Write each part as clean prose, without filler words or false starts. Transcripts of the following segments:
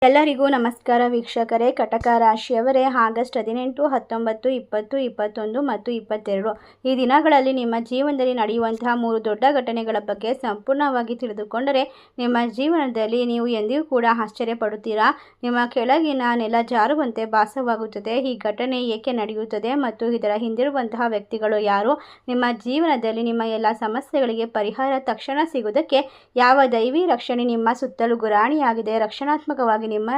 ಎಲ್ಲರಿಗೂ ನಮಸ್ಕಾರ ವೀಕ್ಷಕರೇ. ಕಟಕ ರಾಶಿಯವರೇ, ಆಗಸ್ಟ್ 18, 19, 20, 21 ಮತ್ತು 22 ಈ ದಿನಗಳಲ್ಲಿ ನಿಮ್ಮ ಜೀವನದಲ್ಲಿ ನಡೆಯುವಂತಹ 3 ದೊಡ್ಡ ಘಟನೆಗಳ ಬಗ್ಗೆ ಸಂಪೂರ್ಣವಾಗಿ ತಿಳಿದುಕೊಂಡರೆ ನಿಮ್ಮ ಜೀವನದಲ್ಲಿ ನೀವು ಎಂದಿಗೂ ಕೂಡ ಆಶ್ಚರ್ಯಪಡುತ್ತೀರಾ. ನಿಮ್ಮ ಕೆಳಗಿನ ನೆಲ ಜಾರುವಂತೆ ಭಾಸವಾಗುತ್ತದೆ. ಈ ಘಟನೆ ಏಕೆ ನಡೆಯುತ್ತದೆ ಮತ್ತು ಇದರ ಹಿಂದಿರುವಂತಹ ವ್ಯಕ್ತಿಗಳು ಯಾರು? ನಿಮ್ಮ ಜೀವನದಲ್ಲಿ ನಿಮ್ಮ ಎಲ್ಲ ಸಮಸ್ಯೆಗಳಿಗೆ ಪರಿಹಾರ ತಕ್ಷಣ ಸಿಗುವುದಕ್ಕೆ ಯಾವ ದೈವಿ ರಕ್ಷಣೆ ನಿಮ್ಮ ಸುತ್ತಲೂ ಗುರಾಣಿಯಾಗಿದೆ, ರಕ್ಷಣಾತ್ಮಕವಾಗಿ ನಿಮ್ಮ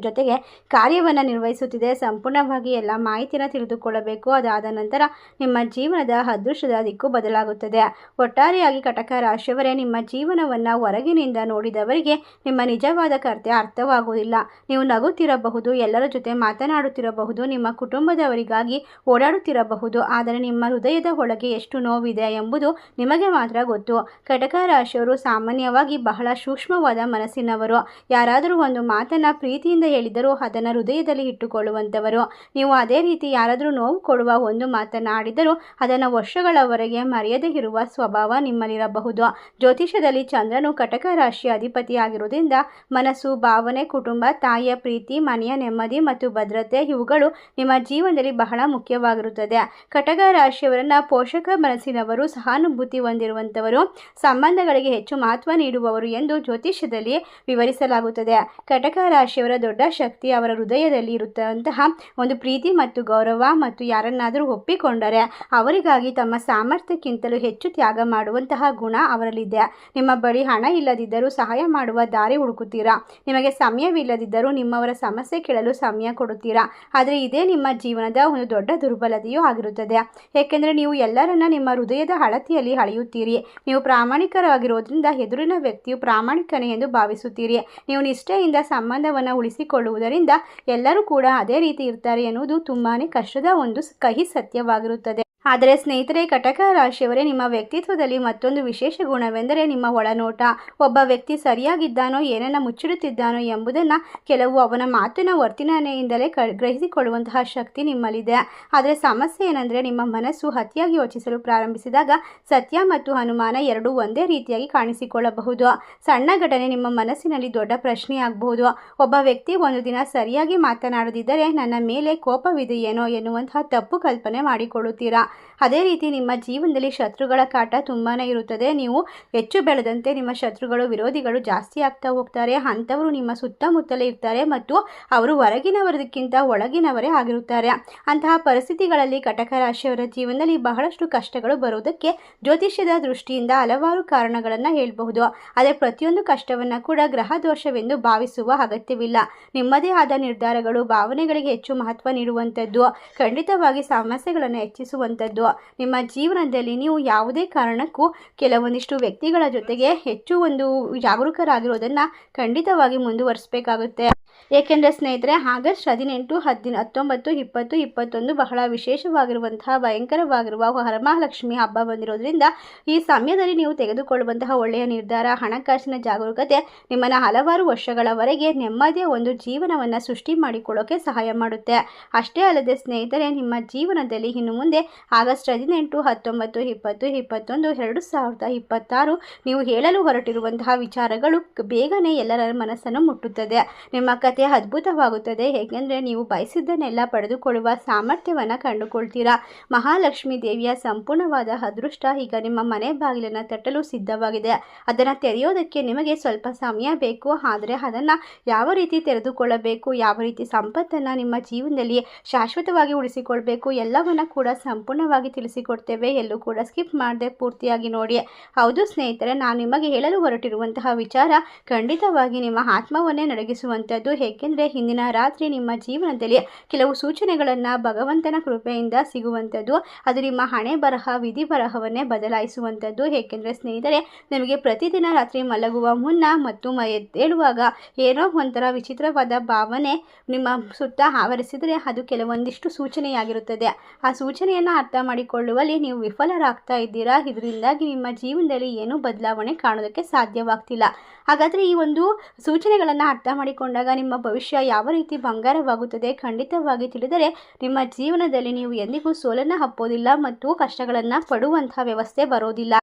ಜೊತೆಗೆ ಕಾರ್ಯವನ್ನು ನಿರ್ವಹಿಸುತ್ತಿದೆ? ಸಂಪೂರ್ಣವಾಗಿ ಎಲ್ಲ ಮಾಹಿತಿಯನ್ನು ತಿಳಿದುಕೊಳ್ಳಬೇಕು. ಅದಾದ ನಂತರ ನಿಮ್ಮ ಜೀವನದ ಅದೃಷ್ಟದ ದಿಕ್ಕು ಬದಲಾಗುತ್ತದೆ. ಒಟ್ಟಾರೆಯಾಗಿ ಕಟಕ ರಾಶಿಯವರೇ, ನಿಮ್ಮ ಜೀವನವನ್ನು ಹೊರಗಿನಿಂದ ನೋಡಿದವರಿಗೆ ನಿಮ್ಮ ನಿಜವಾದ ಕರ್ತೆ ಅರ್ಥವಾಗುವುದಿಲ್ಲ. ನೀವು ನಗುತ್ತಿರಬಹುದು, ಎಲ್ಲರ ಜೊತೆ ಮಾತನಾಡುತ್ತಿರಬಹುದು, ನಿಮ್ಮ ಕುಟುಂಬದವರಿಗಾಗಿ ಓಡಾಡುತ್ತಿರಬಹುದು, ಆದರೆ ನಿಮ್ಮ ಹೃದಯದ ಒಳಗೆ ಎಷ್ಟು ನೋವಿದೆ ಎಂಬುದು ನಿಮಗೆ ಮಾತ್ರ ಗೊತ್ತು. ಕಟಕ ರಾಶಿಯವರು ಸಾಮಾನ್ಯವಾಗಿ ಬಹಳ ಸೂಕ್ಷ್ಮವಾದ ಮನಸ್ಸಿನವರು. ಯಾರಾದರೂ ಒಂದು ಮಾತನ್ನು ಪ್ರೀತಿಯಿಂದ ಹೇಳಿದರೂ ಅದನ್ನು ಹೃದಯದಲ್ಲಿ ಇಟ್ಟುಕೊಳ್ಳುವಂಥವರು. ನೀವು ಅದೇ ರೀತಿ ಯಾರಾದರೂ ನೋವು ಕೊಡುವ ಒಂದು ಮಾತನಾಡಿದರೂ ಅದನ್ನು ವರ್ಷಗಳವರೆಗೆ ಮರೆಯದೇ ಇರುವ ಸ್ವಭಾವ ನಿಮ್ಮಲ್ಲಿರಬಹುದು. ಜ್ಯೋತಿಷ್ಯದಲ್ಲಿ ಚಂದ್ರನು ಕಟಕ ರಾಶಿಯ ಅಧಿಪತಿಯಾಗಿರುವುದರಿಂದ ಮನಸ್ಸು, ಭಾವನೆ, ಕುಟುಂಬ, ತಾಯಿಯ ಪ್ರೀತಿ, ಮನೆಯ ನೆಮ್ಮದಿ ಮತ್ತು ಭದ್ರತೆ ಇವುಗಳು ನಿಮ್ಮ ಜೀವನದಲ್ಲಿ ಬಹಳ ಮುಖ್ಯವಾಗಿರುತ್ತದೆ. ಕಟಕ ರಾಶಿಯವರನ್ನ ಪೋಷಕ ಮನಸ್ಸಿನವರು, ಸಹಾನುಭೂತಿ ಹೊಂದಿರುವಂಥವರು, ಸಂಬಂಧಗಳಿಗೆ ಹೆಚ್ಚು ಮಹತ್ವ ನೀಡುವವರು ಎಂದು ಜ್ಯೋತಿಷ್ಯದಲ್ಲಿ ವಿವರಿಸಲಾಗುತ್ತದೆ. ಕಟಕ ರಾಶಿಯವರ ದೊಡ್ಡ ಶಕ್ತಿ ಅವರ ಹೃದಯದಲ್ಲಿ ಇರುತ್ತಂತಹ ಒಂದು ಪ್ರೀತಿ ಮತ್ತು ಗೌರವ, ಮತ್ತು ಯಾರನ್ನಾದರೂ ಒಪ್ಪಿಕೊಂಡರೆ ಅವರಿಗಾಗಿ ತಮ್ಮ ಸಾಮರ್ಥ್ಯಕ್ಕಿಂತಲೂ ಹೆಚ್ಚು ತ್ಯಾಗ ಮಾಡುವಂತಹ ಗುಣ ಅವರಲ್ಲಿದೆ. ನಿಮ್ಮ ಬಳಿ ಹಣ ಇಲ್ಲದಿದ್ದರೂ ಸಹಾಯ ಮಾಡುವ ದಾರಿ ಹುಡುಕುತ್ತೀರಾ. ನಿಮಗೆ ಸಮಯವಿಲ್ಲದಿದ್ದರೂ ನಿಮ್ಮವರ ಸಮಸ್ಯೆ ಕೇಳಲು ಸಮಯ ಕೊಡುತ್ತೀರಾ. ಆದರೆ ಇದೇ ನಿಮ್ಮ ಜೀವನದ ಒಂದು ದೊಡ್ಡ ದುರ್ಬಲತೆಯೂ ಆಗಿರುತ್ತದೆ. ಏಕೆಂದರೆ ನೀವು ಎಲ್ಲರನ್ನ ನಿಮ್ಮ ಹೃದಯದ ಅಳತೆಯಲ್ಲಿ ಅಳೆಯುತ್ತೀರಿ. ನೀವು ಪ್ರಾಮಾಣಿಕರಾಗಿರೋದ್ರಿಂದ ಎದುರಿನ ವ್ಯಕ್ತಿಯು ಪ್ರಾಮಾಣಿಕನೇ ಎಂದು ಭಾವಿಸುತ್ತೀರಿ. ನೀವು ನಿಷ್ಠೆಯಿಂದ ಸಂಬಂಧವನ್ನು ಉಳಿಸಿಕೊಳ್ಳುವುದರಿಂದ ಎಲ್ಲರೂ ಕೂಡ ಅದೇ ರೀತಿ ಇರ್ತಾರೆ ಎನ್ನುವುದು ತುಂಬಾ ಕಷ್ಟದ ಒಂದು ಕಹಿ ಸತ್ಯವಾಗಿರುತ್ತದೆ. ಆದರೆ ಸ್ನೇಹಿತರೆ, ಕಟಕ ರಾಶಿಯವರೇ, ನಿಮ್ಮ ವ್ಯಕ್ತಿತ್ವದಲ್ಲಿ ಮತ್ತೊಂದು ವಿಶೇಷ ಗುಣವೆಂದರೆ ನಿಮ್ಮ ಒಳನೋಟ. ಒಬ್ಬ ವ್ಯಕ್ತಿ ಸರಿಯಾಗಿದ್ದಾನೋ, ಏನನ್ನ ಮುಚ್ಚಿಡುತ್ತಿದ್ದಾನೋ ಎಂಬುದನ್ನು ಕೆಲವು ಅವನ ಮಾತಿನ ವರ್ತನೆಯಿಂದಲೇ ಗ್ರಹಿಸಿಕೊಳ್ಳುವಂತಹ ಶಕ್ತಿ ನಿಮ್ಮಲ್ಲಿದೆ. ಆದರೆ ಸಮಸ್ಯೆ ಏನಂದರೆ, ನಿಮ್ಮ ಮನಸ್ಸು ಅತಿಯಾಗಿ ಯೋಚಿಸಲು ಪ್ರಾರಂಭಿಸಿದಾಗ ಸತ್ಯ ಮತ್ತು ಅನುಮಾನ ಎರಡೂ ಒಂದೇ ರೀತಿಯಾಗಿ ಕಾಣಿಸಿಕೊಳ್ಳಬಹುದು. ಸಣ್ಣ ಘಟನೆ ನಿಮ್ಮ ಮನಸ್ಸಿನಲ್ಲಿ ದೊಡ್ಡ ಪ್ರಶ್ನೆಯಾಗಬಹುದು. ಒಬ್ಬ ವ್ಯಕ್ತಿ ಒಂದು ದಿನ ಸರಿಯಾಗಿ ಮಾತನಾಡದಿದ್ದರೆ ನನ್ನ ಮೇಲೆ ಕೋಪವಿದೆಯೇನೋ ಎನ್ನುವಂತಹ ತಪ್ಪು ಕಲ್ಪನೆ ಮಾಡಿಕೊಳ್ಳುತ್ತೀರಾ. ಅದೇ ರೀತಿ ನಿಮ್ಮ ಜೀವನದಲ್ಲಿ ಶತ್ರುಗಳ ಕಾಟ ತುಂಬಾ ಇರುತ್ತದೆ. ನೀವು ಹೆಚ್ಚು ಬೆಳೆದಂತೆ ನಿಮ್ಮ ಶತ್ರುಗಳು, ವಿರೋಧಿಗಳು ಜಾಸ್ತಿ ಆಗ್ತಾ ಹೋಗ್ತಾರೆ. ಅಂಥವರು ನಿಮ್ಮ ಸುತ್ತಮುತ್ತಲೇ ಇರ್ತಾರೆ ಮತ್ತು ಅವರು ಹೊರಗಿನವರದಕ್ಕಿಂತ ಒಳಗಿನವರೇ ಆಗಿರುತ್ತಾರೆ. ಅಂತಹ ಪರಿಸ್ಥಿತಿಗಳಲ್ಲಿ ಕಟಕ ರಾಶಿಯವರ ಜೀವನದಲ್ಲಿ ಬಹಳಷ್ಟು ಕಷ್ಟಗಳು ಬರುವುದಕ್ಕೆ ಜ್ಯೋತಿಷ್ಯದ ದೃಷ್ಟಿಯಿಂದ ಹಲವಾರು ಕಾರಣಗಳನ್ನು ಹೇಳಬಹುದು. ಆದರೆ ಪ್ರತಿಯೊಂದು ಕಷ್ಟವನ್ನು ಕೂಡ ಗ್ರಹ ದೋಷವೆಂದು ಭಾವಿಸುವ ಅಗತ್ಯವಿಲ್ಲ. ನಿಮ್ಮದೇ ಆದ ನಿರ್ಧಾರಗಳು, ಭಾವನೆಗಳಿಗೆ ಹೆಚ್ಚು ಮಹತ್ವ ನೀಡುವಂಥದ್ದು, ಖಂಡಿತವಾಗಿ ಸಮಸ್ಯೆಗಳನ್ನು ಹೆಚ್ಚಿಸುವಂಥದ್ದು. ನಿಮ್ಮ ಜೀವನದಲ್ಲಿ ನೀವು ಯಾವುದೇ ಕಾರಣಕ್ಕೂ ಕೆಲವೊಂದಿಷ್ಟು ವ್ಯಕ್ತಿಗಳ ಜೊತೆಗೆ ಹೆಚ್ಚು ಒಂದು ಜಾಗರೂಕರಾಗಿರೋದನ್ನು ಖಂಡಿತವಾಗಿ ಮುಂದುವರಿಸಬೇಕಾಗುತ್ತೆ. ಏಕೆಂದರೆ ಸ್ನೇಹಿತರೆ, ಆಗಸ್ಟ್ 18, 19, 20, 21 ಬಹಳ ವಿಶೇಷವಾಗಿರುವಂತಹ ಭಯಂಕರವಾಗಿರುವ ವರಮಹಾಲಕ್ಷ್ಮಿ ಹಬ್ಬ ಬಂದಿರೋದ್ರಿಂದ ಈ ಸಮಯದಲ್ಲಿ ನೀವು ತೆಗೆದುಕೊಳ್ಳುವಂತಹ ಒಳ್ಳೆಯ ನಿರ್ಧಾರ, ಹಣಕಾಸಿನ ಜಾಗರೂಕತೆ ನಿಮ್ಮನ್ನು ಹಲವಾರು ವರ್ಷಗಳವರೆಗೆ ನೆಮ್ಮದಿಯ ಒಂದು ಜೀವನವನ್ನು ಸೃಷ್ಟಿ ಮಾಡಿಕೊಳ್ಳೋಕೆ ಸಹಾಯ ಮಾಡುತ್ತೆ. ಅಷ್ಟೇ ಅಲ್ಲದೆ ಸ್ನೇಹಿತರೆ, ನಿಮ್ಮ ಜೀವನದಲ್ಲಿ ಇನ್ನು ಮುಂದೆ ಆಗಸ್ಟ್ 18, 19, 20, 21, 2026 ನೀವು ಹೇಳಲು ಹೊರಟಿರುವಂತಹ ವಿಚಾರಗಳು ಬೇಗನೆ ಎಲ್ಲರ ಮನಸ್ಸನ್ನು ಮುಟ್ಟುತ್ತದೆ. ನಿಮ್ಮ ಕಥೆ ಅದ್ಭುತವಾಗುತ್ತದೆ. ಹೇಗೆಂದರೆ ನೀವು ಬಯಸಿದ್ದನ್ನೆಲ್ಲ ಪಡೆದುಕೊಳ್ಳುವ ಸಾಮರ್ಥ್ಯವನ್ನು ಕಂಡುಕೊಳ್ತೀರಾ. ಮಹಾಲಕ್ಷ್ಮಿ ದೇವಿಯ ಸಂಪೂರ್ಣವಾದ ಅದೃಷ್ಟ ಈಗ ನಿಮ್ಮ ಮನೆ ಬಾಗಿಲನ್ನು ತಟ್ಟಲು ಸಿದ್ಧವಾಗಿದೆ. ಅದನ್ನು ತೆರೆಯೋದಕ್ಕೆ ನಿಮಗೆ ಸ್ವಲ್ಪ ಸಮಯ ಬೇಕು. ಆದರೆ ಅದನ್ನು ಯಾವ ರೀತಿ ತೆರೆದುಕೊಳ್ಳಬೇಕು, ಯಾವ ರೀತಿ ಸಂಪತ್ತನ್ನು ನಿಮ್ಮ ಜೀವನದಲ್ಲಿ ಶಾಶ್ವತವಾಗಿ ಉಳಿಸಿಕೊಳ್ಬೇಕು ಎಲ್ಲವನ್ನ ಕೂಡ ಸಂಪೂರ್ಣವಾಗಿ ತಿಳಿಸಿಕೊಡ್ತೇವೆ. ಎಲ್ಲೂ ಕೂಡ ಸ್ಕಿಪ್ ಮಾಡದೆ ಪೂರ್ತಿಯಾಗಿ ನೋಡಿ. ಹೌದು ಸ್ನೇಹಿತರೆ, ನಾನು ನಿಮಗೆ ಹೇಳಲು ಹೊರಟಿರುವಂತಹ ವಿಚಾರ ಖಂಡಿತವಾಗಿ ನಿಮ್ಮ ಆತ್ಮವನ್ನೇ ನಡಗಿಸುವಂಥದ್ದು. ಏಕೆಂದರೆ ಹಿಂದಿನ ರಾತ್ರಿ ನಿಮ್ಮ ಜೀವನದಲ್ಲಿ ಕೆಲವು ಸೂಚನೆಗಳನ್ನು ಭಗವಂತನ ಕೃಪೆಯಿಂದ ಸಿಗುವಂಥದ್ದು. ಅದು ನಿಮ್ಮ ಹಣೆ ಬರಹ, ವಿಧಿ ಬರಹವನ್ನೇ ಬದಲಾಯಿಸುವಂಥದ್ದು. ಏಕೆಂದರೆ ಸ್ನೇಹಿತರೆ, ನಿಮಗೆ ಪ್ರತಿದಿನ ರಾತ್ರಿ ಮಲಗುವ ಮುನ್ನ ಮತ್ತು ಎದ್ದೇಳುವಾಗ ಏನೋ ಒಂಥರ ವಿಚಿತ್ರವಾದ ಭಾವನೆ ನಿಮ್ಮ ಸುತ್ತ ಆವರಿಸಿದರೆ ಅದು ಕೆಲವೊಂದಿಷ್ಟು ಸೂಚನೆಯಾಗಿರುತ್ತದೆ. ಆ ಸೂಚನೆಯನ್ನು ಅರ್ಥ ಮಾಡಿಕೊಳ್ಳುವಲ್ಲಿ ನೀವು ವಿಫಲರಾಗ್ತಾ ಇದ್ದೀರಾ. ಇದರಿಂದಾಗಿ ನಿಮ್ಮ ಜೀವನದಲ್ಲಿ ಏನೂ ಬದಲಾವಣೆ ಕಾಣೋದಕ್ಕೆ ಸಾಧ್ಯವಾಗ್ತಿಲ್ಲ. ಹಾಗಾದರೆ ಈ ಒಂದು ಸೂಚನೆಗಳನ್ನು ಅರ್ಥ ಮಾಡಿಕೊಂಡಾಗ ನಿಮ್ಮ ಭವಿಷ್ಯ ಯಾವ ರೀತಿ ಬಂಗಾರವಾಗುತ್ತದೆ ಖಂಡಿತವಾಗಿ ತಿಳಿದರೆ ನಿಮ್ಮ ಜೀವನದಲ್ಲಿ ನೀವು ಎಂದಿಗೂ ಸೋಲನ್ನು ಅಪ್ಪೋದಿಲ್ಲ ಮತ್ತು ಕಷ್ಟಗಳನ್ನು ಪಡುವಂತಹ ವ್ಯವಸ್ಥೆ ಬರೋದಿಲ್ಲ.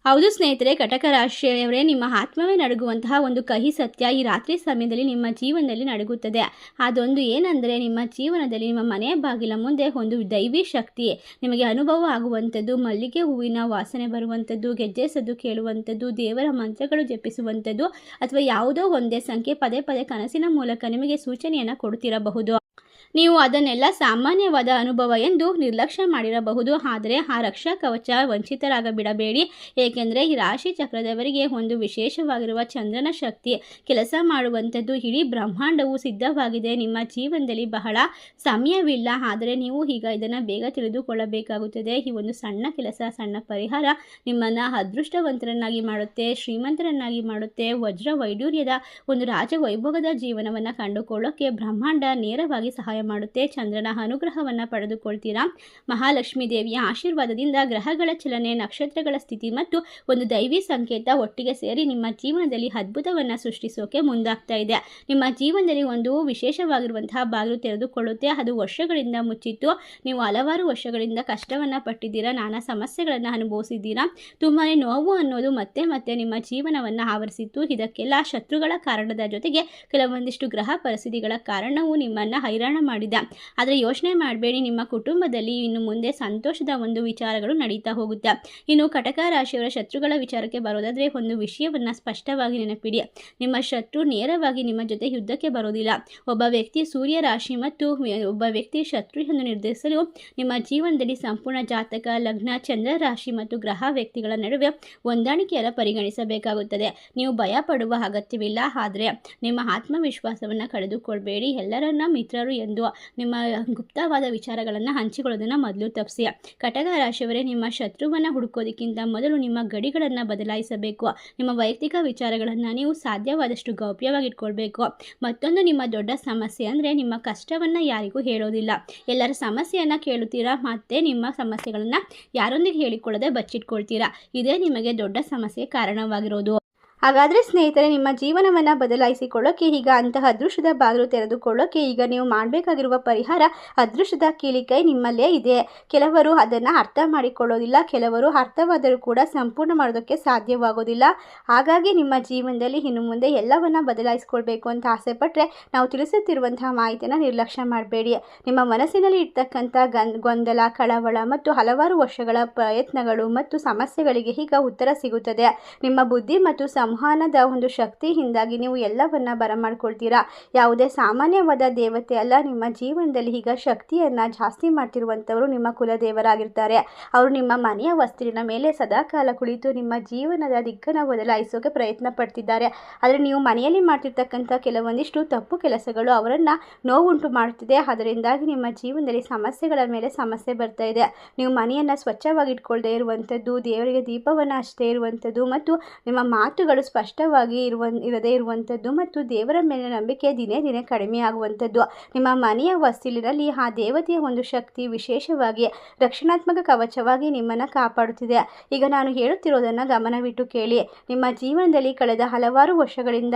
ಹೌದು ಸ್ನೇಹಿತರೆ, ಕಟಕ ರಾಶಿಯವರೇ, ನಿಮ್ಮ ಆತ್ಮವೇ ನಡುಗುವಂತಹ ಒಂದು ಕಹಿ ಸತ್ಯ ಈ ರಾತ್ರಿ ಸಮಯದಲ್ಲಿ ನಿಮ್ಮ ಜೀವನದಲ್ಲಿ ನಡುಗುತ್ತದೆ. ಅದೊಂದು ಏನಂದರೆ, ನಿಮ್ಮ ಜೀವನದಲ್ಲಿ ನಿಮ್ಮ ಮನೆಯ ಬಾಗಿಲ ಮುಂದೆ ಒಂದು ದೈವಿ ಶಕ್ತಿ ನಿಮಗೆ ಅನುಭವ ಆಗುವಂಥದ್ದು, ಮಲ್ಲಿಗೆ ಹೂವಿನ ವಾಸನೆ ಬರುವಂಥದ್ದು, ಗೆಜ್ಜೆ ಸದ್ದು ಕೇಳುವಂಥದ್ದು, ದೇವರ ಮಂತ್ರಗಳು ಜಪಿಸುವಂಥದ್ದು, ಅಥವಾ ಯಾವುದೋ ಒಂದೇ ಸಂಖ್ಯೆ ಪದೇ ಪದೇ ಕನಸಿನ ಮೂಲಕ ನಿಮಗೆ ಸೂಚನೆಯನ್ನು ಕೊಡುತ್ತಿರಬಹುದು. ನೀವು ಅದನ್ನೆಲ್ಲ ಸಾಮಾನ್ಯವಾದ ಅನುಭವ ಎಂದು ನಿರ್ಲಕ್ಷ್ಯ ಮಾಡಿರಬಹುದು. ಆದರೆ ಆ ರಕ್ಷಾ ಕವಚ ವಂಚಿತರಾಗಬಿಡಬೇಡಿ. ಏಕೆಂದರೆ ಈ ರಾಶಿ ಚಕ್ರದವರಿಗೆ ಒಂದು ವಿಶೇಷವಾಗಿರುವ ಚಂದ್ರನ ಶಕ್ತಿ ಕೆಲಸ ಮಾಡುವಂಥದ್ದು. ಇಡೀ ಬ್ರಹ್ಮಾಂಡವು ಸಿದ್ಧವಾಗಿದೆ. ನಿಮ್ಮ ಜೀವನದಲ್ಲಿ ಬಹಳ ಸಮಯವಿಲ್ಲ, ಆದರೆ ನೀವು ಈಗ ಇದನ್ನು ಬೇಗ ತಿಳಿದುಕೊಳ್ಳಬೇಕಾಗುತ್ತದೆ. ಈ ಒಂದು ಸಣ್ಣ ಕೆಲಸ, ಸಣ್ಣ ಪರಿಹಾರ ನಿಮ್ಮನ್ನು ಅದೃಷ್ಟವಂತರನ್ನಾಗಿ ಮಾಡುತ್ತೆ, ಶ್ರೀಮಂತರನ್ನಾಗಿ ಮಾಡುತ್ತೆ. ವಜ್ರ ವೈಡೂರ್ಯದ ಒಂದು ರಾಜವೈಭವದ ಜೀವನವನ್ನು ಕಂಡುಕೊಳ್ಳೋಕ್ಕೆ ಬ್ರಹ್ಮಾಂಡ ನೇರವಾಗಿ ಸಹಾಯ ಮಾಡುತ್ತೆ. ಚಂದ್ರನ ಅನುಗ್ರಹವನ್ನು ಪಡೆದುಕೊಳ್ತೀರಾ. ಮಹಾಲಕ್ಷ್ಮೀ ದೇವಿಯ ಆಶೀರ್ವಾದದಿಂದ ಗ್ರಹಗಳ ಚಲನೆ, ನಕ್ಷತ್ರಗಳ ಸ್ಥಿತಿ ಮತ್ತು ಒಂದು ದೈವಿ ಸಂಕೇತ ಒಟ್ಟಿಗೆ ಸೇರಿ ನಿಮ್ಮ ಜೀವನದಲ್ಲಿ ಅದ್ಭುತವನ್ನು ಸೃಷ್ಟಿಸೋಕೆ ಮುಂದಾಗ್ತಾ ಇದೆ. ನಿಮ್ಮ ಜೀವನದಲ್ಲಿ ಒಂದು ವಿಶೇಷವಾಗಿರುವಂತಹ ಬಾಗಿಲು ತೆರೆದುಕೊಳ್ಳುತ್ತೆ. ಅದು ವರ್ಷಗಳಿಂದ ಮುಚ್ಚಿತ್ತು. ನೀವು ಹಲವಾರು ವರ್ಷಗಳಿಂದ ಕಷ್ಟವನ್ನು ಪಟ್ಟಿದ್ದೀರಾ, ನಾನಾ ಸಮಸ್ಯೆಗಳನ್ನು ಅನುಭವಿಸಿದ್ದೀರಾ. ತುಂಬಾ ನೋವು ಅನ್ನೋದು ಮತ್ತೆ ಮತ್ತೆ ನಿಮ್ಮ ಜೀವನವನ್ನು ಆವರಿಸಿತ್ತು. ಇದಕ್ಕೆಲ್ಲ ಶತ್ರುಗಳ ಕಾರಣದ ಜೊತೆಗೆ ಕೆಲವೊಂದಿಷ್ಟು ಗ್ರಹ ಪರಿಸ್ಥಿತಿಗಳ ಕಾರಣವು ನಿಮ್ಮನ್ನು ಹೈರಾಣ ಮಾಡಿದೆ. ಆದರೆ ಯೋಚನೆ ಮಾಡಬೇಡಿ, ನಿಮ್ಮ ಕುಟುಂಬದಲ್ಲಿ ಇನ್ನು ಮುಂದೆ ಸಂತೋಷದ ಒಂದು ವಿಚಾರಗಳು ನಡೀತಾ ಹೋಗುತ್ತೆ. ಇನ್ನು ಕಟಕ ರಾಶಿಯವರ ಶತ್ರುಗಳ ವಿಚಾರಕ್ಕೆ ಬರೋದಾದರೆ, ಒಂದು ವಿಷಯವನ್ನು ಸ್ಪಷ್ಟವಾಗಿ ನೆನಪಿಡಿ. ನಿಮ್ಮ ಶತ್ರು ನೇರವಾಗಿ ನಿಮ್ಮ ಜೊತೆ ಯುದ್ಧಕ್ಕೆ ಬರೋದಿಲ್ಲ. ಒಬ್ಬ ವ್ಯಕ್ತಿ ಸೂರ್ಯ ರಾಶಿ ಮತ್ತು ಒಬ್ಬ ವ್ಯಕ್ತಿ ಶತ್ರು ಎಂದು ನಿರ್ಧರಿಸಲು ನಿಮ್ಮ ಜೀವನದಲ್ಲಿ ಸಂಪೂರ್ಣ ಜಾತಕ, ಲಗ್ನ, ಚಂದ್ರ ರಾಶಿ ಮತ್ತು ಗ್ರಹ ವ್ಯಕ್ತಿಗಳ ನಡುವೆ ಹೊಂದಾಣಿಕೆಯನ್ನು ಪರಿಗಣಿಸಬೇಕಾಗುತ್ತದೆ. ನೀವು ಭಯ ಪಡುವ ಅಗತ್ಯವಿಲ್ಲ, ಆದರೆ ನಿಮ್ಮ ಆತ್ಮವಿಶ್ವಾಸವನ್ನು ಕಳೆದುಕೊಳ್ಬೇಡಿ. ಎಲ್ಲರನ್ನ ಮಿತ್ರರು ಎಂದು ನಿಮ್ಮ ಗುಪ್ತವಾದ ವಿಚಾರಗಳನ್ನು ಹಂಚಿಕೊಳ್ಳೋದನ್ನು ಮೊದಲು ತಪ್ಪಿಸಿ. ಕಟಕ ರಾಶಿಯವರೇ, ನಿಮ್ಮ ಶತ್ರುವನ್ನು ಹುಡುಕೋದಕ್ಕಿಂತ ಮೊದಲು ನಿಮ್ಮ ಗಡಿಗಳನ್ನು ಬದಲಾಯಿಸಬೇಕು. ನಿಮ್ಮ ವೈಯಕ್ತಿಕ ವಿಚಾರಗಳನ್ನು ನೀವು ಸಾಧ್ಯವಾದಷ್ಟು ಗೌಪ್ಯವಾಗಿ ಇಟ್ಕೊಳ್ಬೇಕು. ಮತ್ತೊಂದು ನಿಮ್ಮ ದೊಡ್ಡ ಸಮಸ್ಯೆ ಅಂದರೆ, ನಿಮ್ಮ ಕಷ್ಟವನ್ನು ಯಾರಿಗೂ ಹೇಳೋದಿಲ್ಲ. ಎಲ್ಲರ ಸಮಸ್ಯೆಯನ್ನು ಕೇಳುತ್ತೀರಾ, ಮತ್ತೆ ನಿಮ್ಮ ಸಮಸ್ಯೆಗಳನ್ನು ಯಾರೊಂದಿಗೆ ಹೇಳಿಕೊಳ್ಳದೆ ಬಚ್ಚಿಟ್ಕೊಳ್ತೀರಾ. ಇದೇ ನಿಮಗೆ ದೊಡ್ಡ ಸಮಸ್ಯೆ ಕಾರಣವಾಗಿರೋದು. ಹಾಗಾದರೆ ಸ್ನೇಹಿತರೆ, ನಿಮ್ಮ ಜೀವನವನ್ನು ಬದಲಾಯಿಸಿಕೊಳ್ಳೋಕ್ಕೆ ಈಗ ಅಂತಹ ಅದೃಷ್ಟದ ಬಾಗಿಲು ತೆರೆದುಕೊಳ್ಳೋಕ್ಕೆ ಈಗ ನೀವು ಮಾಡಬೇಕಾಗಿರುವ ಪರಿಹಾರ, ಅದೃಷ್ಟದ ಕೀಲಿಕೈ ನಿಮ್ಮಲ್ಲೇ ಇದೆ. ಕೆಲವರು ಅದನ್ನು ಅರ್ಥ ಮಾಡಿಕೊಳ್ಳೋದಿಲ್ಲ, ಕೆಲವರು ಅರ್ಥವಾದರೂ ಕೂಡ ಸಂಪೂರ್ಣ ಮಾಡೋದಕ್ಕೆ ಸಾಧ್ಯವಾಗೋದಿಲ್ಲ. ಹಾಗಾಗಿ ನಿಮ್ಮ ಜೀವನದಲ್ಲಿ ಇನ್ನು ಮುಂದೆ ಎಲ್ಲವನ್ನು ಬದಲಾಯಿಸ್ಕೊಳ್ಬೇಕು ಅಂತ ಆಸೆ ಪಟ್ಟರೆ ನಾವು ತಿಳಿಸುತ್ತಿರುವಂತಹ ಮಾಹಿತಿಯನ್ನು ನಿರ್ಲಕ್ಷ್ಯ ಮಾಡಬೇಡಿ. ನಿಮ್ಮ ಮನಸ್ಸಿನಲ್ಲಿ ಇರ್ತಕ್ಕಂಥ ಗೊಂದಲ, ಕಳವಳ ಮತ್ತು ಹಲವಾರು ವರ್ಷಗಳ ಪ್ರಯತ್ನಗಳು ಮತ್ತು ಸಮಸ್ಯೆಗಳಿಗೆ ಈಗ ಉತ್ತರ ಸಿಗುತ್ತದೆ. ನಿಮ್ಮ ಬುದ್ಧಿ ಮತ್ತು ಸಂವಹನದ ಒಂದು ಶಕ್ತಿಯಿಂದಾಗಿ ನೀವು ಎಲ್ಲವನ್ನ ಬರಮಾಡ್ಕೊಳ್ತೀರಾ. ಯಾವುದೇ ಸಾಮಾನ್ಯವಾದ ದೇವತೆ ಅಲ್ಲ. ನಿಮ್ಮ ಜೀವನದಲ್ಲಿ ಈಗ ಶಕ್ತಿಯನ್ನು ಜಾಸ್ತಿ ಮಾಡ್ತಿರುವಂಥವರು ನಿಮ್ಮ ಕುಲದೇವರಾಗಿರ್ತಾರೆ. ಅವರು ನಿಮ್ಮ ಮನೆಯ ವಸ್ತುವಿನ ಮೇಲೆ ಸದಾಕಾಲ ಕುಳಿತು ನಿಮ್ಮ ಜೀವನದ ದಿಕ್ಕನ್ನು ಬದಲಾಯಿಸೋಕೆ ಪ್ರಯತ್ನ ಪಡ್ತಿದ್ದಾರೆ. ಆದರೆ ನೀವು ಮನೆಯಲ್ಲಿ ಮಾಡ್ತಿರ್ತಕ್ಕಂಥ ಕೆಲವೊಂದಿಷ್ಟು ತಪ್ಪು ಕೆಲಸಗಳು ಅವರನ್ನು ನೋವುಂಟು ಮಾಡುತ್ತಿದೆ. ಅದರಿಂದಾಗಿ ನಿಮ್ಮ ಜೀವನದಲ್ಲಿ ಸಮಸ್ಯೆಗಳ ಮೇಲೆ ಸಮಸ್ಯೆ ಬರ್ತಾ ಇದೆ. ನೀವು ಮನೆಯನ್ನು ಸ್ವಚ್ಛವಾಗಿ ಇಟ್ಕೊಳ್ಳದೆ ಇರುವಂಥದ್ದು, ದೇವರಿಗೆ ದೀಪವನ್ನು ಹಚ್ಚದೇ ಇರುವಂಥದ್ದು ಮತ್ತು ನಿಮ್ಮ ಮಾತುಗಳು ಸ್ಪಷ್ಟವಾಗಿ ಇರದೇ ಇರುವಂಥದ್ದು ಮತ್ತು ದೇವರ ಮೇಲೆ ನಂಬಿಕೆ ದಿನೇ ದಿನೇ ಕಡಿಮೆ ಆಗುವಂಥದ್ದು. ನಿಮ್ಮ ಮನೆಯ ವಸ್ತುವಿನಲ್ಲಿ ಆ ದೇವತೆಯ ಒಂದು ಶಕ್ತಿ ವಿಶೇಷವಾಗಿ ರಕ್ಷಣಾತ್ಮಕ ಕವಚವಾಗಿ ನಿಮ್ಮನ್ನು ಕಾಪಾಡುತ್ತಿದೆ. ಈಗ ನಾನು ಹೇಳುತ್ತಿರೋದನ್ನು ಗಮನವಿಟ್ಟು ಕೇಳಿ. ನಿಮ್ಮ ಜೀವನದಲ್ಲಿ ಕಳೆದ ಹಲವಾರು ವರ್ಷಗಳಿಂದ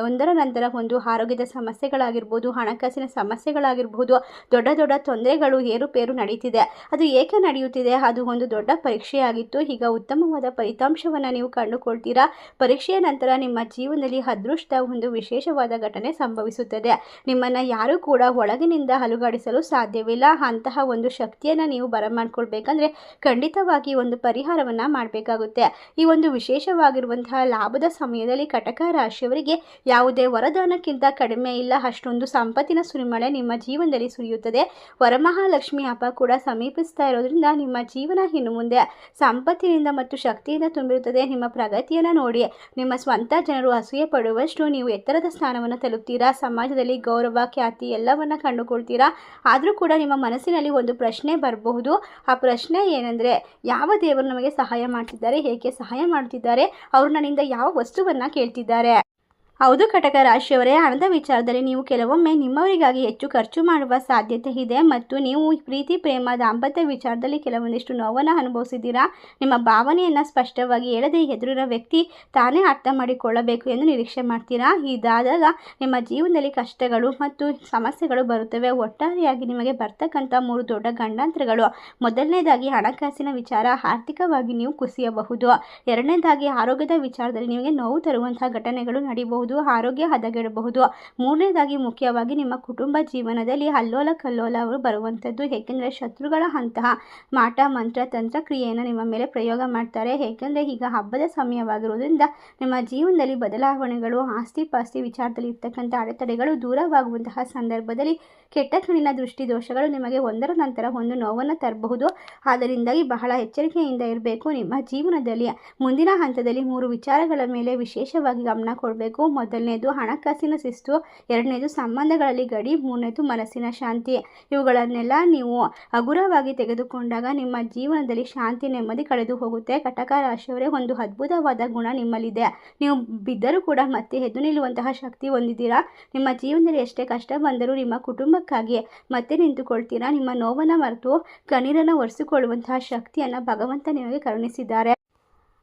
ಒಂದರ ನಂತರ ಒಂದು ಆರೋಗ್ಯದ ಸಮಸ್ಯೆಗಳಾಗಿರ್ಬೋದು, ಹಣಕಾಸಿನ ಸಮಸ್ಯೆಗಳಾಗಿರ್ಬೋದು, ದೊಡ್ಡ ದೊಡ್ಡ ತೊಂದರೆಗಳು ಏರುಪೇರು ನಡೀತಿದೆ. ಅದು ಏಕೆ ನಡೆಯುತ್ತಿದೆ? ಅದು ಒಂದು ದೊಡ್ಡ ಪರೀಕ್ಷೆಯಾಗಿತ್ತು. ಈಗ ಉತ್ತಮವಾದ ಫಲಿತಾಂಶವನ್ನು ನೀವು ಕಂಡುಕೊಳ್ತೀರಾ. ಪರೀಕ್ಷೆಯ ನಂತರ ನಿಮ್ಮ ಜೀವನದಲ್ಲಿ ಅದೃಷ್ಟ ಒಂದು ವಿಶೇಷವಾದ ಘಟನೆ ಸಂಭವಿಸುತ್ತದೆ. ನಿಮ್ಮನ್ನು ಯಾರೂ ಕೂಡ ಒಳಗಿನಿಂದ ಅಲುಗಾಡಿಸಲು ಸಾಧ್ಯವಿಲ್ಲ. ಅಂತಹ ಒಂದು ಶಕ್ತಿಯನ್ನು ನೀವು ಬರಮಾಡ್ಕೊಳ್ಬೇಕಂದ್ರೆ ಖಂಡಿತವಾಗಿ ಒಂದು ಪರಿಹಾರವನ್ನು ಮಾಡಬೇಕಾಗುತ್ತೆ. ಈ ಒಂದು ವಿಶೇಷವಾಗಿರುವಂತಹ ಲಾಭದ ಸಮಯದಲ್ಲಿ ಕಟಕ ರಾಶಿಯವರಿಗೆ ಯಾವುದೇ ವರದಾನಕ್ಕಿಂತ ಕಡಿಮೆ ಇಲ್ಲ. ಅಷ್ಟೊಂದು ಸಂಪತ್ತಿನ ಸುರಿಮಳೆ ನಿಮ್ಮ ಜೀವನದಲ್ಲಿ ಸುರಿಯುತ್ತದೆ. ವರಮಹಾಲಕ್ಷ್ಮಿ ಹಬ್ಬ ಕೂಡ ಸಮೀಪಿಸ್ತಾ ಇರೋದ್ರಿಂದ ನಿಮ್ಮ ಜೀವನ ಇನ್ನು ಮುಂದೆ ಸಂಪತ್ತಿನಿಂದ ಮತ್ತು ಶಕ್ತಿಯಿಂದ ತುಂಬಿರುತ್ತದೆ. ನಿಮ್ಮ ಪ್ರಗತಿಯನ್ನು ನೋಡಿ ನಿಮ್ಮ ಸ್ವಂತ ಜನರು ಅಸೂಯೆ ಪಡುವಷ್ಟು ನೀವು ಎತ್ತರದ ಸ್ಥಾನವನ್ನು ತಲುಪ್ತೀರಾ. ಸಮಾಜದಲ್ಲಿ ಗೌರವ, ಖ್ಯಾತಿ ಎಲ್ಲವನ್ನ ಕಂಡುಕೊಳ್ತೀರಾ. ಆದರೂ ಕೂಡ ನಿಮ್ಮ ಮನಸ್ಸಿನಲ್ಲಿ ಒಂದು ಪ್ರಶ್ನೆ ಬರಬಹುದು. ಆ ಪ್ರಶ್ನೆ ಏನೆಂದರೆ, ಯಾವ ದೇವರು ನಮಗೆ ಸಹಾಯ ಮಾಡ್ತಿದ್ದಾರೆ, ಹೇಗೆ ಸಹಾಯ ಮಾಡ್ತಿದ್ದಾರೆ, ಅವರು ನನ್ನಿಂದ ಯಾವ ವಸ್ತುವನ್ನು ಕೇಳ್ತಿದ್ದಾರೆ. ಹೌದು ಕಟಕ ರಾಶಿಯವರೇ, ಹಣದ ವಿಚಾರದಲ್ಲಿ ನೀವು ಕೆಲವೊಮ್ಮೆ ನಿಮ್ಮವರಿಗಾಗಿ ಹೆಚ್ಚು ಖರ್ಚು ಮಾಡುವ ಸಾಧ್ಯತೆ ಇದೆ ಮತ್ತು ನೀವು ಪ್ರೀತಿ ಪ್ರೇಮ ದಾಂಪತ್ಯ ವಿಚಾರದಲ್ಲಿ ಕೆಲವೊಂದಿಷ್ಟು ನೋವನ್ನು ಅನುಭವಿಸಿದ್ದೀರಾ. ನಿಮ್ಮ ಭಾವನೆಯನ್ನು ಸ್ಪಷ್ಟವಾಗಿ ಹೇಳದೆ ಎದುರಿನ ವ್ಯಕ್ತಿ ತಾನೇ ಅರ್ಥ ಮಾಡಿಕೊಳ್ಳಬೇಕು ಎಂದು ನಿರೀಕ್ಷೆ ಮಾಡ್ತೀರಾ. ಇದಾದಾಗ ನಿಮ್ಮ ಜೀವನದಲ್ಲಿ ಕಷ್ಟಗಳು ಮತ್ತು ಸಮಸ್ಯೆಗಳು ಬರುತ್ತವೆ. ಒಟ್ಟಾರೆಯಾಗಿ ನಿಮಗೆ ಬರ್ತಕ್ಕಂಥ 3 ದೊಡ್ಡ ಗಂಡಾಂತರಗಳು: ಮೊದಲನೇದಾಗಿ ಹಣಕಾಸಿನ ವಿಚಾರ, ಆರ್ಥಿಕವಾಗಿ ನೀವು ಕುಸಿಯಬಹುದು. ಎರಡನೇದಾಗಿ ಆರೋಗ್ಯದ ವಿಚಾರದಲ್ಲಿ ನಿಮಗೆ ನೋವು ತರುವಂತಹ ಘಟನೆಗಳು ನಡೆಯಬಹುದು, ಆರೋಗ್ಯ ಹದಗೆಡಬಹುದು. ಮೂರನೇದಾಗಿ ಮುಖ್ಯವಾಗಿ ನಿಮ್ಮ ಕುಟುಂಬ ಜೀವನದಲ್ಲಿ ಅಲ್ಲೋಲ ಕಲ್ಲೋಲಗಳು ಬರುವಂಥದ್ದು. ಏಕೆಂದರೆ ಶತ್ರುಗಳ ಅಂತಹ ಮಾಟ ಮಂತ್ರ ತಂತ್ರ ಕ್ರಿಯೆಯನ್ನು ನಿಮ್ಮ ಮೇಲೆ ಪ್ರಯೋಗ ಮಾಡ್ತಾರೆ. ಏಕೆಂದರೆ ಈಗ ಹಬ್ಬದ ಸಮಯವಾಗಿರುವುದರಿಂದ ನಿಮ್ಮ ಜೀವನದಲ್ಲಿ ಬದಲಾವಣೆಗಳು, ಆಸ್ತಿ ಪಾಸ್ತಿ ವಿಚಾರದಲ್ಲಿ ಇರ್ತಕ್ಕಂಥ ಅಡೆತಡೆಗಳು ದೂರವಾಗುವಂತಹ ಸಂದರ್ಭದಲ್ಲಿ ಕೆಟ್ಟ ಕಣ್ಣಿನ ದೃಷ್ಟಿ ದೋಷಗಳು ನಿಮಗೆ ಒಂದರ ನಂತರ ಒಂದು ನೋವನ್ನು ತರಬಹುದು. ಆದ್ದರಿಂದಾಗಿ ಬಹಳ ಎಚ್ಚರಿಕೆಯಿಂದ ಇರಬೇಕು. ನಿಮ್ಮ ಜೀವನದಲ್ಲಿ ಮುಂದಿನ ಹಂತದಲ್ಲಿ 3 ವಿಚಾರಗಳ ಮೇಲೆ ವಿಶೇಷವಾಗಿ ಗಮನ ಕೊಡಬೇಕು. ಮೊದಲನೇದು ಹಣಕಾಸಿನ ಶಿಸ್ತು, ಎರಡನೇದು ಸಂಬಂಧಗಳಲ್ಲಿ ಗಡಿ, ಮೂರನೇದು ಮನಸ್ಸಿನ ಶಾಂತಿ. ಇವುಗಳನ್ನೆಲ್ಲ ನೀವು ಹಗುರವಾಗಿ ತೆಗೆದುಕೊಂಡಾಗ ನಿಮ್ಮ ಜೀವನದಲ್ಲಿ ಶಾಂತಿ ನೆಮ್ಮದಿ ಕಳೆದು ಹೋಗುತ್ತೆ. ಕಟಕ ರಾಶಿಯವರೇ, ಒಂದು ಅದ್ಭುತವಾದ ಗುಣ ನಿಮ್ಮಲ್ಲಿದೆ. ನೀವು ಬಿದ್ದರೂ ಕೂಡ ಮತ್ತೆ ಎದ್ದು ನಿಲ್ಲುವಂತಹ ಶಕ್ತಿ ಹೊಂದಿದ್ದೀರಾ. ನಿಮ್ಮ ಜೀವನದಲ್ಲಿ ಎಷ್ಟೇ ಕಷ್ಟ ಬಂದರೂ ನಿಮ್ಮ ಕುಟುಂಬಕ್ಕಾಗಿ ಮತ್ತೆ ನಿಂತುಕೊಳ್ತೀರಾ. ನಿಮ್ಮ ನೋವನ್ನು ಮರೆತು ಕಣ್ಣೀರನ್ನು ಒರೆಸಿಕೊಳ್ಳುವಂತಹ ಶಕ್ತಿಯನ್ನು ಭಗವಂತ ನಿಮಗೆ ಕರುಣಿಸಿದ್ದಾರೆ.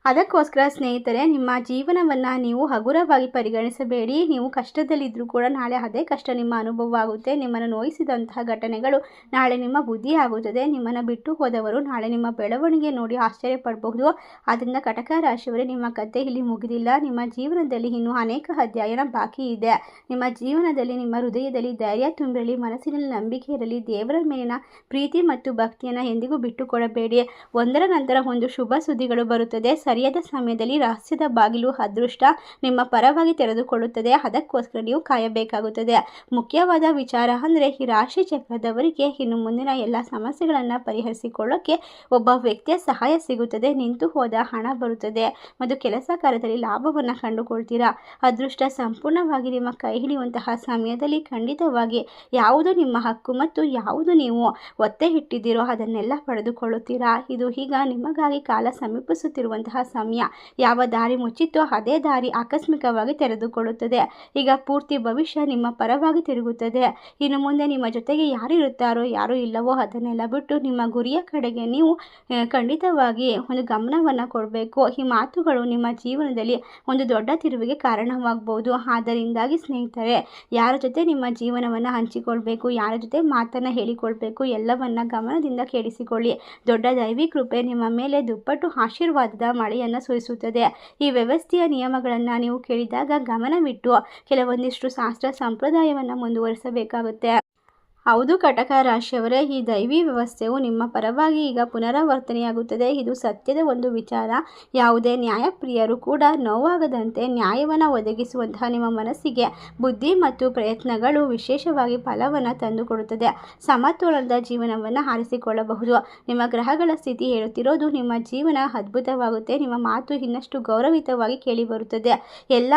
ಅದಕ್ಕೋಸ್ಕರ ಸ್ನೇಹಿತರೆ, ನಿಮ್ಮ ಜೀವನವನ್ನು ನೀವು ಹಗುರವಾಗಿ ಪರಿಗಣಿಸಬೇಡಿ. ನೀವು ಕಷ್ಟದಲ್ಲಿದ್ದರೂ ಕೂಡ ನಾಳೆ ಅದೇ ಕಷ್ಟ ನಿಮ್ಮ ಅನುಭವ ಆಗುತ್ತೆ. ನಿಮ್ಮನ್ನು ನೋಯಿಸಿದಂತಹ ಘಟನೆಗಳು ನಾಳೆ ನಿಮ್ಮ ಬುದ್ಧಿ ಆಗುತ್ತದೆ. ನಿಮ್ಮನ್ನು ಬಿಟ್ಟು ಹೋದವರು ನಾಳೆ ನಿಮ್ಮ ಬೆಳವಣಿಗೆ ನೋಡಿ ಆಶ್ಚರ್ಯಪಡಬಹುದು. ಆದ್ದರಿಂದ ಕಟಕ ರಾಶಿಯವರೇ, ನಿಮ್ಮ ಕಥೆ ಇಲ್ಲಿ ಮುಗಿದಿಲ್ಲ. ನಿಮ್ಮ ಜೀವನದಲ್ಲಿ ಇನ್ನೂ ಅನೇಕ ಅಧ್ಯಾಯನ ಬಾಕಿ ಇದೆ. ನಿಮ್ಮ ಜೀವನದಲ್ಲಿ ನಿಮ್ಮ ಹೃದಯದಲ್ಲಿ ಧೈರ್ಯ ತುಂಬಿರಲಿ, ಮನಸ್ಸಿನಲ್ಲಿ ನಂಬಿಕೆ ಇರಲಿ. ದೇವರ ಮೇಲಿನ ಪ್ರೀತಿ ಮತ್ತು ಭಕ್ತಿಯನ್ನು ಎಂದಿಗೂ ಬಿಟ್ಟುಕೊಡಬೇಡಿ. ಒಂದರ ನಂತರ ಒಂದು ಶುಭ ಸುದ್ದಿಗಳು ಬರುತ್ತದೆ. ಸರಿಯಾದ ಸಮಯದಲ್ಲಿ ರಹಸ್ಯದ ಬಾಗಿಲು, ಅದೃಷ್ಟ ನಿಮ್ಮ ಪರವಾಗಿ ತೆರೆದುಕೊಳ್ಳುತ್ತದೆ. ಅದಕ್ಕೋಸ್ಕರ ನೀವು ಕಾಯಬೇಕಾಗುತ್ತದೆ. ಮುಖ್ಯವಾದ ವಿಚಾರ ಅಂದರೆ, ಈ ರಾಶಿ ಚಕ್ರದವರಿಗೆ ಇನ್ನು ಮುಂದಿನ ಎಲ್ಲ ಸಮಸ್ಯೆಗಳನ್ನು ಪರಿಹರಿಸಿಕೊಳ್ಳೋಕ್ಕೆ ಒಬ್ಬ ವ್ಯಕ್ತಿಯ ಸಹಾಯ ಸಿಗುತ್ತದೆ. ನಿಂತು ಹೋದ ಹಣ ಬರುತ್ತದೆ ಮತ್ತು ಕೆಲಸ ಕಾರ್ಯದಲ್ಲಿ ಲಾಭವನ್ನು ಕಂಡುಕೊಳ್ತೀರಾ. ಅದೃಷ್ಟ ಸಂಪೂರ್ಣವಾಗಿ ನಿಮ್ಮ ಕೈ ಹಿಡಿಯುವಂತಹ ಸಮಯದಲ್ಲಿ ಖಂಡಿತವಾಗಿ ಯಾವುದು ನಿಮ್ಮ ಹಕ್ಕು ಮತ್ತು ಯಾವುದು ನೀವು ಒತ್ತೆ ಇಟ್ಟಿದ್ದೀರೋ ಅದನ್ನೆಲ್ಲ ಪಡೆದುಕೊಳ್ಳುತ್ತೀರಾ. ಇದು ಈಗ ನಿಮಗಾಗಿ ಕಾಲ ಸಮೀಪಿಸುತ್ತಿರುವಂತಹ ಸಮಯ. ಯಾವ ದಾರಿ ಮುಚ್ಚಿತ್ತೋ ಅದೇ ದಾರಿ ಆಕಸ್ಮಿಕವಾಗಿ ತೆರೆದುಕೊಳ್ಳುತ್ತದೆ. ಈಗ ಪೂರ್ತಿ ಭವಿಷ್ಯ ನಿಮ್ಮ ಪರವಾಗಿ ತಿರುಗುತ್ತದೆ. ಇನ್ನು ಮುಂದೆ ನಿಮ್ಮ ಜೊತೆಗೆ ಯಾರು ಇರುತ್ತಾರೋ ಯಾರು ಇಲ್ಲವೋ ಅದನ್ನೆಲ್ಲ ಬಿಟ್ಟು ನಿಮ್ಮ ಗುರಿಯ ಕಡೆಗೆ ನೀವು ಖಂಡಿತವಾಗಿ ಒಂದು ಗಮನವನ್ನು ಕೊಡಬೇಕು. ಈ ಮಾತುಗಳು ನಿಮ್ಮ ಜೀವನದಲ್ಲಿ ಒಂದು ದೊಡ್ಡ ತಿರುವಿಗೆ ಕಾರಣವಾಗಬಹುದು. ಆದ್ದರಿಂದಾಗಿ ಸ್ನೇಹಿತರೆ, ಯಾರ ಜೊತೆ ನಿಮ್ಮ ಜೀವನವನ್ನು ಹಂಚಿಕೊಳ್ಬೇಕು, ಯಾರ ಜೊತೆ ಮಾತನ್ನು ಹೇಳಿಕೊಳ್ಬೇಕು, ಎಲ್ಲವನ್ನ ಗಮನದಿಂದ ಕೇಳಿಸಿಕೊಳ್ಳಿ. ದೊಡ್ಡ ದೈವಿ ಕೃಪೆ ನಿಮ್ಮ ಮೇಲೆ ದುಪ್ಪಟ್ಟು ಆಶೀರ್ವಾದದ ಮಳೆಯನ್ನು ಸುರಿಸುತ್ತದೆ. ಈ ವ್ಯವಸ್ಥೆಯ ನಿಯಮಗಳನ್ನು ನೀವು ಕೇಳಿದಾಗ ಗಮನವಿಟ್ಟು ಕೆಲವೊಂದಿಷ್ಟು ಶಾಸ್ತ್ರ ಸಂಪ್ರದಾಯವನ್ನು ಮುಂದುವರಿಸಬೇಕಾಗುತ್ತೆ. ಹೌದು ಕಟಕ ರಾಶಿಯವರೇ, ಈ ದೈವಿ ವ್ಯವಸ್ಥೆಯು ನಿಮ್ಮ ಪರವಾಗಿ ಈಗ ಪುನರಾವರ್ತನೆಯಾಗುತ್ತದೆ. ಇದು ಸತ್ಯದ ಒಂದು ವಿಚಾರ. ಯಾವುದೇ ನ್ಯಾಯಪ್ರಿಯರು ಕೂಡ ನೋವಾಗದಂತೆ ನ್ಯಾಯವನ್ನು ಒದಗಿಸುವಂತಹ ನಿಮ್ಮ ಮನಸ್ಸಿಗೆ ಬುದ್ಧಿ ಮತ್ತು ಪ್ರಯತ್ನಗಳು ವಿಶೇಷವಾಗಿ ಫಲವನ್ನು ತಂದುಕೊಡುತ್ತದೆ. ಸಮತೋಲನದ ಜೀವನವನ್ನು ಆರಿಸಿಕೊಳ್ಳಬಹುದು. ನಿಮ್ಮ ಗ್ರಹಗಳ ಸ್ಥಿತಿ ಹೇಳುತ್ತಿರೋದು ನಿಮ್ಮ ಜೀವನ ಅದ್ಭುತವಾಗುತ್ತೆ. ನಿಮ್ಮ ಮಾತು ಇನ್ನಷ್ಟು ಗೌರವಿತವಾಗಿ ಕೇಳಿಬರುತ್ತದೆ. ಎಲ್ಲ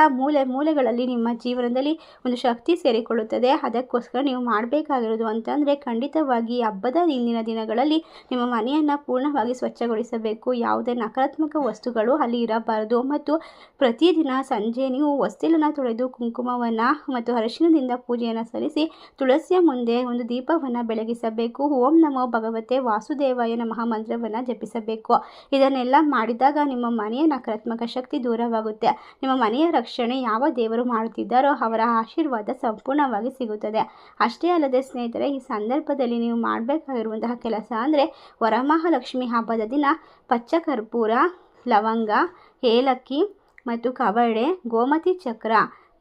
ಮೂಲೆಗಳಲ್ಲಿ ನಿಮ್ಮ ಜೀವನದಲ್ಲಿ ಒಂದು ಶಕ್ತಿ ಸೇರಿಕೊಳ್ಳುತ್ತದೆ. ಅದಕ್ಕೋಸ್ಕರ ನೀವು ಮಾಡಬೇಕಾಗಿರೋದು ಅಂತಂದರೆ, ಖಂಡಿತವಾಗಿ ಹಬ್ಬದ ಹಿಂದಿನ ದಿನಗಳಲ್ಲಿ ನಿಮ್ಮ ಮನೆಯನ್ನು ಪೂರ್ಣವಾಗಿ ಸ್ವಚ್ಛಗೊಳಿಸಬೇಕು. ಯಾವುದೇ ನಕಾರಾತ್ಮಕ ವಸ್ತುಗಳು ಅಲ್ಲಿ ಇರಬಾರದು ಮತ್ತು ಪ್ರತಿದಿನ ಸಂಜೆ ನೀವು ಹೊಸ್ತಿಲನ್ನು ತೊಳೆದು ಕುಂಕುಮವನ್ನು ಮತ್ತು ಅರಿಶಿಣದಿಂದ ಪೂಜೆಯನ್ನು ಸಲ್ಲಿಸಿ ತುಳಸಿಯ ಮುಂದೆ ಒಂದು ದೀಪವನ್ನು ಬೆಳಗಿಸಬೇಕು. ಓಂ ನಮೋ ಭಗವತೆ ವಾಸುದೇವಾಯ ನಮಃ ಮಂತ್ರವನ್ನು ಜಪಿಸಬೇಕು. ಇದನ್ನೆಲ್ಲ ಮಾಡಿದಾಗ ನಿಮ್ಮ ಮನೆಯ ನಕಾರಾತ್ಮಕ ಶಕ್ತಿ ದೂರವಾಗುತ್ತೆ. ನಿಮ್ಮ ಮನೆಯ ರಕ್ಷಣೆ ಯಾವ ದೇವರು ಮಾಡುತ್ತಿದ್ದಾರೋ ಅವರ ಆಶೀರ್ವಾದ ಸಂಪೂರ್ಣವಾಗಿ ಸಿಗುತ್ತದೆ. ಅಷ್ಟೇ ಅಲ್ಲದೆ ಸ್ನೇಹಿತರೆ, ಈ ಸಂದರ್ಭದಲ್ಲಿ ನೀವು ಮಾಡಬೇಕಾಗಿರುವಂತಹ ಕೆಲಸ ಅಂದರೆ, ವರಮಹಾಲಕ್ಷ್ಮಿ ಹಬ್ಬದ ದಿನ ಪಚ್ಚ ಕರ್ಪೂರ, ಲವಂಗ, ಏಲಕ್ಕಿ ಮತ್ತು ಕವಡೆ, ಗೋಮತಿ ಚಕ್ರ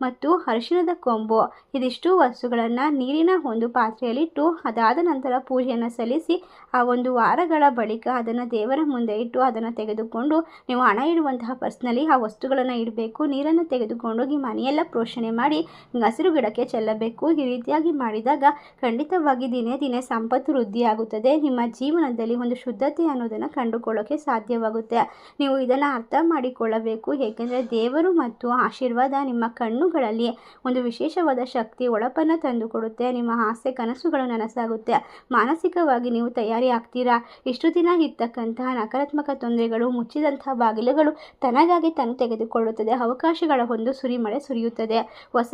ಮತ್ತು ಅರಿಶಿಣದ ಕೊಂಬು ಇದಿಷ್ಟು ವಸ್ತುಗಳನ್ನು ನೀರಿನ ಒಂದು ಪಾತ್ರೆಯಲ್ಲಿಟ್ಟು ಅದಾದ ನಂತರ ಪೂಜೆಯನ್ನು ಸಲ್ಲಿಸಿ ಆ ಒಂದು ವಾರಗಳ ಬಳಿಕ ಅದನ್ನು ದೇವರ ಮುಂದೆ ಇಟ್ಟು ಅದನ್ನು ತೆಗೆದುಕೊಂಡು ನೀವು ಹಣ ಇಡುವಂತಹ ಪರ್ಸ್ನಲ್ಲಿ ಆ ವಸ್ತುಗಳನ್ನು ಇಡಬೇಕು. ನೀರನ್ನು ತೆಗೆದುಕೊಂಡೋಗಿ ಮನೆಯೆಲ್ಲ ಪ್ರೋಷಣೆ ಮಾಡಿ ಹಸಿರು ಗಿಡಕ್ಕೆ ಚೆಲ್ಲಬೇಕು. ಈ ರೀತಿಯಾಗಿ ಮಾಡಿದಾಗ ಖಂಡಿತವಾಗಿ ದಿನೇ ದಿನೇ ಸಂಪತ್ತು ವೃದ್ಧಿಯಾಗುತ್ತದೆ. ನಿಮ್ಮ ಜೀವನದಲ್ಲಿ ಒಂದು ಶುದ್ಧತೆ ಅನ್ನೋದನ್ನು ಕಂಡುಕೊಳ್ಳೋಕ್ಕೆ ಸಾಧ್ಯವಾಗುತ್ತೆ. ನೀವು ಇದನ್ನು ಅರ್ಥ ಮಾಡಿಕೊಳ್ಳಬೇಕು. ಏಕೆಂದರೆ ದೇವರು ಮತ್ತು ಆಶೀರ್ವಾದ ನಿಮ್ಮ ಕಣ್ಣು ಮಾತುಗಳಲ್ಲಿ ಒಂದು ವಿಶೇಷವಾದ ಶಕ್ತಿ ಒಳಪನ್ನು ತಂದುಕೊಡುತ್ತೆ. ನಿಮ್ಮ ಆಸೆ ಕನಸುಗಳು ನನಸಾಗುತ್ತೆ. ಮಾನಸಿಕವಾಗಿ ನೀವು ತಯಾರಿ ಆಗ್ತೀರಾ. ಇಷ್ಟು ದಿನ ಇರ್ತಕ್ಕಂತಹ ನಕಾರಾತ್ಮಕ ತೊಂದರೆಗಳು, ಮುಚ್ಚಿದಂತಹ ಬಾಗಿಲುಗಳು ತನಗಾಗಿ ತಾನು ತೆಗೆದುಕೊಳ್ಳುತ್ತದೆ. ಅವಕಾಶಗಳ ಒಂದು ಸುರಿಮಳೆ ಸುರಿಯುತ್ತದೆ. ಹೊಸ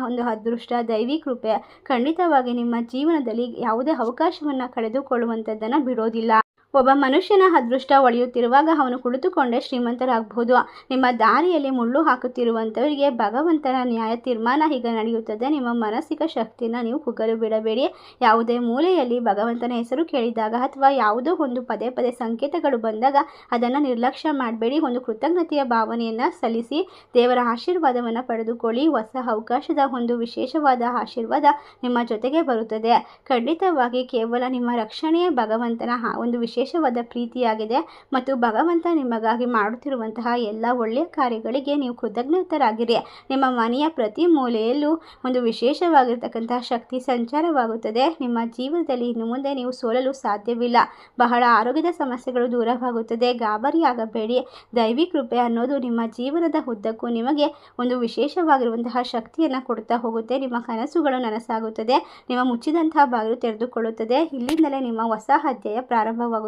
ಒಂದು ಅದೃಷ್ಟ, ದೈವಿ ಕೃಪೆ ಖಂಡಿತವಾಗಿ ನಿಮ್ಮ ಜೀವನದಲ್ಲಿ ಯಾವುದೇ ಅವಕಾಶವನ್ನು ಕಳೆದುಕೊಳ್ಳುವಂಥದ್ದನ್ನು ಬಿಡೋದಿಲ್ಲ. ಒಬ್ಬ ಮನುಷ್ಯನ ಅದೃಷ್ಟ ಒಳೆಯುತ್ತಿರುವಾಗ ಅವನು ಕುಳಿತುಕೊಂಡೇ ಶ್ರೀಮಂತರಾಗಬಹುದು. ನಿಮ್ಮ ದಾರಿಯಲ್ಲಿ ಮುಳ್ಳು ಹಾಕುತ್ತಿರುವಂಥವರಿಗೆ ಭಗವಂತನ ನ್ಯಾಯ ತೀರ್ಮಾನ ಈಗ ನಡೆಯುತ್ತದೆ. ನಿಮ್ಮ ಮಾನಸಿಕ ಶಕ್ತಿಯನ್ನು ನೀವು ಕುಗ್ಗಲು ಬಿಡಬೇಡಿ. ಯಾವುದೇ ಮೂಲೆಯಲ್ಲಿ ಭಗವಂತನ ಹೆಸರು ಕೇಳಿದಾಗ ಅಥವಾ ಯಾವುದೋ ಒಂದು ಪದೇ ಪದೇ ಸಂಕೇತಗಳು ಬಂದಾಗ ಅದನ್ನು ನಿರ್ಲಕ್ಷ್ಯ ಮಾಡಬೇಡಿ. ಒಂದು ಕೃತಜ್ಞತೆಯ ಭಾವನೆಯನ್ನು ಸಲ್ಲಿಸಿ ದೇವರ ಆಶೀರ್ವಾದವನ್ನು ಪಡೆದುಕೊಳ್ಳಿ. ಹೊಸ ಅವಕಾಶದ ಒಂದು ವಿಶೇಷವಾದ ಆಶೀರ್ವಾದ ನಿಮ್ಮ ಜೊತೆಗೆ ಬರುತ್ತದೆ. ಖಂಡಿತವಾಗಿ ಕೇವಲ ನಿಮ್ಮ ರಕ್ಷಣೆಯೇ ಭಗವಂತನ ಒಂದು ವಿಶೇಷವಾದ ಪ್ರೀತಿಯಾಗಿದೆ ಮತ್ತು ಭಗವಂತ ನಿಮಗಾಗಿ ಮಾಡುತ್ತಿರುವಂತಹ ಎಲ್ಲ ಒಳ್ಳೆಯ ಕಾರ್ಯಗಳಿಗೆ ನೀವು ಕೃತಜ್ಞತರಾಗಿರಿ. ನಿಮ್ಮ ಮನೆಯ ಪ್ರತಿ ಮೂಲೆಯಲ್ಲೂ ಒಂದು ವಿಶೇಷವಾಗಿರ್ತಕ್ಕಂತಹ ಶಕ್ತಿ ಸಂಚಾರವಾಗುತ್ತದೆ. ನಿಮ್ಮ ಜೀವನದಲ್ಲಿ ಇನ್ನು ಮುಂದೆ ನೀವು ಸೋಲಲು ಸಾಧ್ಯವಿಲ್ಲ. ಬಹಳ ಆರೋಗ್ಯದ ಸಮಸ್ಯೆಗಳು ದೂರವಾಗುತ್ತದೆ. ಗಾಬರಿಯಾಗಬೇಡಿ. ದೈವಿ ಕೃಪೆ ಅನ್ನೋದು ನಿಮ್ಮ ಜೀವನದ ಉದ್ದಕ್ಕೂ ನಿಮಗೆ ಒಂದು ವಿಶೇಷವಾಗಿರುವಂತಹ ಶಕ್ತಿಯನ್ನು ಕೊಡ್ತಾ ಹೋಗುತ್ತೆ. ನಿಮ್ಮ ಕನಸುಗಳು ನನಸಾಗುತ್ತದೆ. ನಿಮ್ಮ ಮುಚ್ಚಿದಂತಹ ಬಾಗಿಲು ತೆರೆದುಕೊಳ್ಳುತ್ತದೆ. ಇಲ್ಲಿಂದಲೇ ನಿಮ್ಮ ಹೊಸ ಅಧ್ಯಾಯ ಪ್ರಾರಂಭವಾಗುತ್ತದೆ.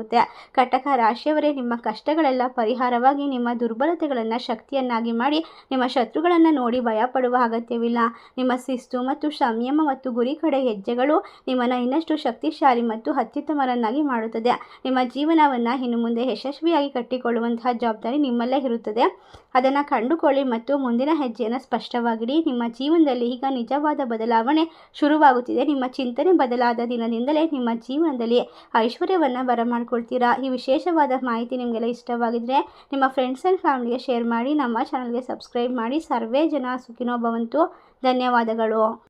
ಕಟಕ ರಾಶಿಯವರೇ, ನಿಮ್ಮ ಕಷ್ಟಗಳೆಲ್ಲ ಪರಿಹಾರವಾಗಿ ನಿಮ್ಮ ದುರ್ಬಲತೆಗಳನ್ನು ಶಕ್ತಿಯನ್ನಾಗಿ ಮಾಡಿ ನಿಮ್ಮ ಶತ್ರುಗಳನ್ನು ನೋಡಿ ಭಯಪಡುವ ಅಗತ್ಯವಿಲ್ಲ. ನಿಮ್ಮ ಶಿಸ್ತು ಮತ್ತು ಸಂಯಮ ಮತ್ತು ಗುರಿ ಕಡೆ ಹೆಜ್ಜೆಗಳು ನಿಮ್ಮನ್ನು ಇನ್ನಷ್ಟು ಶಕ್ತಿಶಾಲಿ ಮತ್ತು ಅತ್ಯುತ್ತಮರನ್ನಾಗಿ ಮಾಡುತ್ತದೆ. ನಿಮ್ಮ ಜೀವನವನ್ನು ಇನ್ನು ಮುಂದೆ ಯಶಸ್ವಿಯಾಗಿ ಕಟ್ಟಿಕೊಳ್ಳುವಂತಹ ಜವಾಬ್ದಾರಿ ನಿಮ್ಮಲ್ಲೇ ಇರುತ್ತದೆ. ಅದನ್ನು ಕಂಡುಕೊಳ್ಳಿ ಮತ್ತು ಮುಂದಿನ ಹೆಜ್ಜೆಯನ್ನು ಸ್ಪಷ್ಟವಾಗಿಡಿ. ನಿಮ್ಮ ಜೀವನದಲ್ಲಿ ಈಗ ನಿಜವಾದ ಬದಲಾವಣೆ ಶುರುವಾಗುತ್ತಿದೆ. ನಿಮ್ಮ ಚಿಂತನೆ ಬದಲಾದ ದಿನದಿಂದಲೇ ನಿಮ್ಮ ಜೀವನದಲ್ಲಿ ಐಶ್ವರ್ಯವನ್ನು ಬರಮಾಡ್ಕೊಳ್ತೀರಾ. ಈ ವಿಶೇಷವಾದ ಮಾಹಿತಿ ನಿಮಗೆಲ್ಲ ಇಷ್ಟವಾಗಿದ್ದರೆ ನಿಮ್ಮ ಫ್ರೆಂಡ್ಸ್ ಆ್ಯಂಡ್ ಫ್ಯಾಮಿಲಿಗೆ ಶೇರ್ ಮಾಡಿ. ನಮ್ಮ ಚಾನಲ್ಗೆ ಸಬ್ಸ್ಕ್ರೈಬ್ ಮಾಡಿ. ಸರ್ವೇ ಜನ ಸುಖಿನೋ ಭವಂತು. ಧನ್ಯವಾದಗಳು.